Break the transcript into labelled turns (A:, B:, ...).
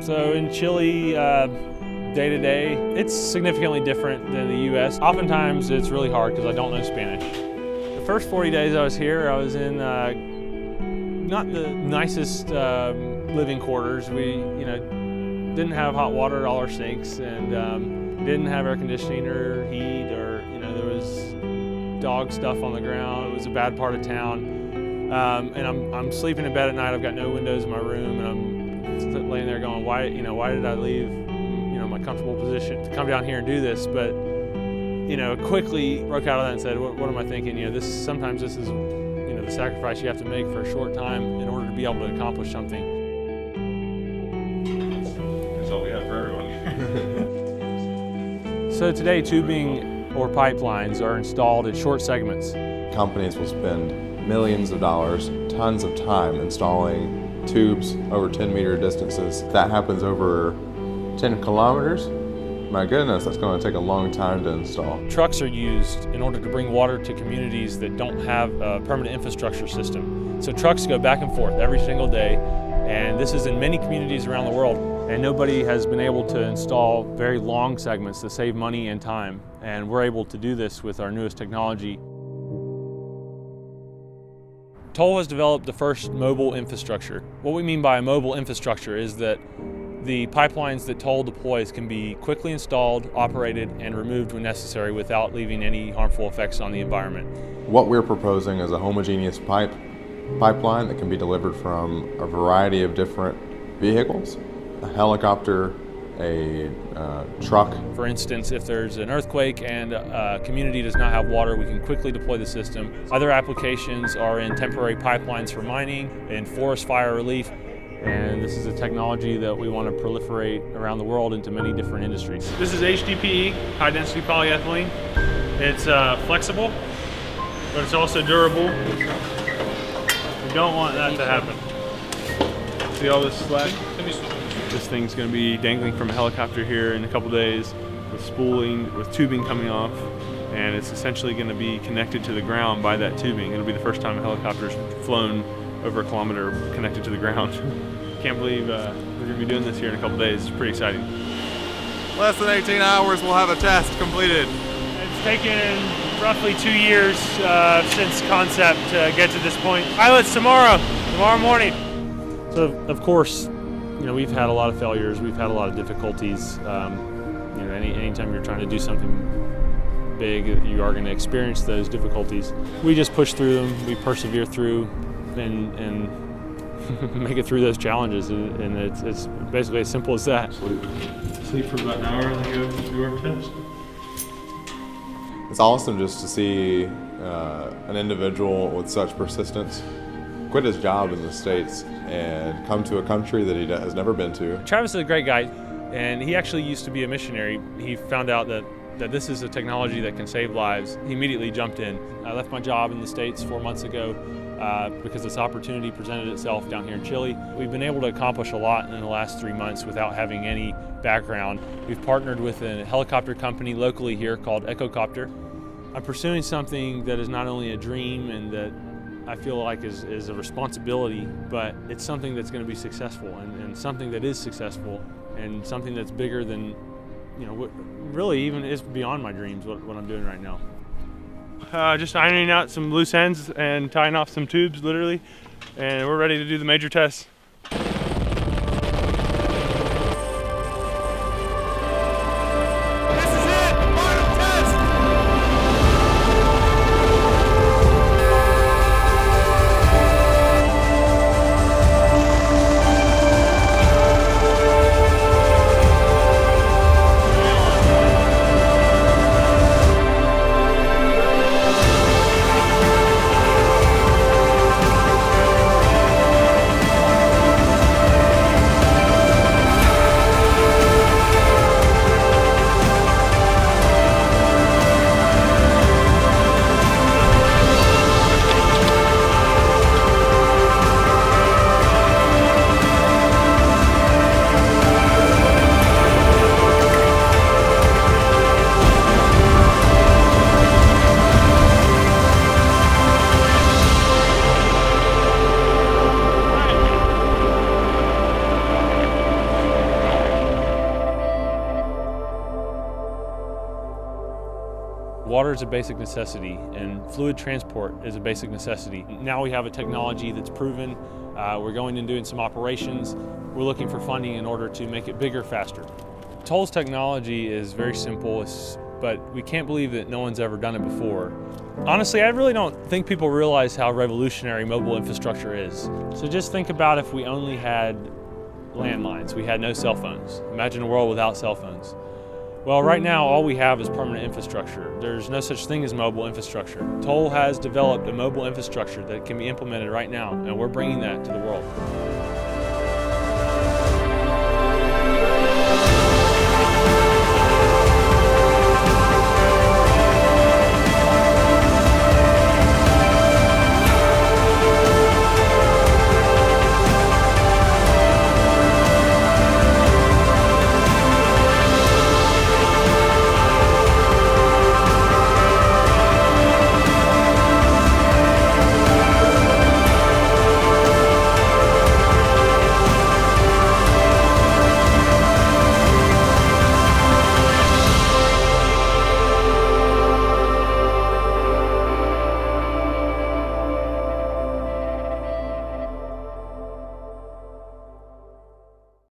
A: So in Chile, day to day, it's significantly different than the US. Oftentimes it's really hard because I don't know Spanish. The first 40 days I was here, I was in not the nicest living quarters. We, didn't have hot water at all our sinks, and didn't have air conditioning or heat, or there was dog stuff on the ground. It was a bad part of town, and I'm sleeping in bed at night. I've got no windows in my room, and I'm laying there going, why did I leave my comfortable position to come down here and do this? But quickly broke out of that and said, what am I thinking? Sometimes this is the sacrifice you have to make for a short time in order to be able to accomplish something.
B: That's all we have for everyone.
A: So today, tubing or pipelines are installed in short segments.
C: Companies will spend millions of dollars, tons of time installing tubes over 10-meter distances. That happens over 10 kilometers. My goodness, that's going to take a long time to install.
A: Trucks are used in order to bring water to communities that don't have a permanent infrastructure system. So trucks go back and forth every single day, and this is in many communities around the world. And nobody has been able to install very long segments to save money and time. And we're able to do this with our newest technology. TOHL has developed the first mobile infrastructure. What we mean by a mobile infrastructure is that the pipelines that TOHL deploys can be quickly installed, operated, and removed when necessary without leaving any harmful effects on the environment.
C: What we're proposing is a homogeneous pipeline that can be delivered from a variety of different vehicles, a helicopter, a truck.
A: For instance, if there's an earthquake and a community does not have water, we can quickly deploy the system. Other applications are in temporary pipelines for mining, in forest fire relief, and this is a technology that we want to proliferate around the world into many different industries. This is HDPE, high density polyethylene. It's flexible, but it's also durable. We don't want that to happen. See all this slack? This thing's going to be dangling from a helicopter here in a couple days with spooling, with tubing coming off, and it's essentially going to be connected to the ground by that tubing. It'll be the first time a helicopter's flown over a kilometer connected to the ground. Can't believe we're going to be doing this here in a couple days. It's pretty exciting.
D: Less than 18 hours, we'll have a test completed.
A: It's taken roughly 2 years since concept to get to this point. Pilots tomorrow morning. So of course, we've had a lot of failures. We've had a lot of difficulties. Anytime you're trying to do something big, you are going to experience those difficulties. We just push through them. We persevere through and make it through those challenges, and it's basically as simple as that.
B: Sleep for about an hour and then go do our test.
C: It's awesome just to see an individual with such persistence quit his job in the States and come to a country that he has never been to.
A: Travis is a great guy, and he actually used to be a missionary. He found out that this is a technology that can save lives. He immediately jumped in. I left my job in the States 4 months ago because this opportunity presented itself down here in Chile. We've been able to accomplish a lot in the last 3 months without having any background. We've partnered with a helicopter company locally here called Echocopter. I'm pursuing something that is not only a dream and that I feel like is a responsibility, but it's something that's going to be successful and something that is successful and something that's bigger than, really even is beyond my dreams, what I'm doing right now. Just ironing out some loose ends and tying off some tubes, literally, and we're ready to do the major tests. Water is a basic necessity, and fluid transport is a basic necessity. Now we have a technology that's proven. We're going and doing some operations. We're looking for funding in order to make it bigger, faster. TOHL's technology is very simple, but we can't believe that no one's ever done it before. Honestly, I really don't think people realize how revolutionary mobile infrastructure is. So just think about if we only had landlines, we had no cell phones. Imagine a world without cell phones. Well, right now, all we have is permanent infrastructure. There's no such thing as mobile infrastructure. TOHL has developed a mobile infrastructure that can be implemented right now, and we're bringing that to the world.